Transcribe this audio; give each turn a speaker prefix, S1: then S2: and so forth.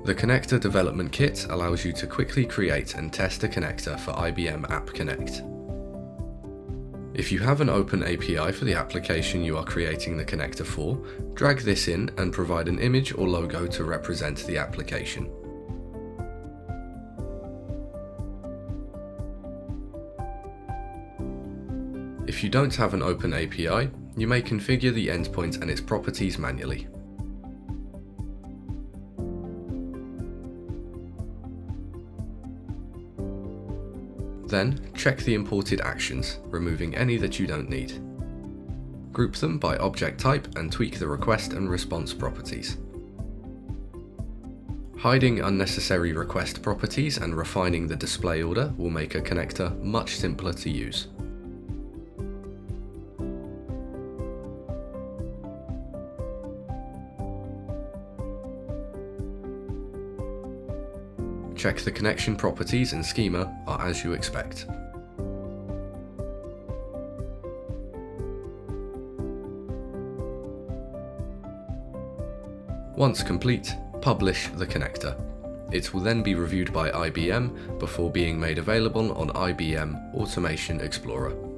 S1: The Connector Development Kit allows you to quickly create and test a connector for IBM App Connect. If you have an open API for the application you are creating the connector for, drag this in and provide an image or logo to represent the application. If you don't have an open API, you may configure the endpoint and its properties manually. Then, check the imported actions, removing any that you don't need. Group them by object type and tweak the request and response properties. Hiding unnecessary request properties and refining the display order will make a connector much simpler to use. Check the connection properties and schema are as you expect. Once complete, publish the connector. It will then be reviewed by IBM before being made available on IBM Automation Explorer.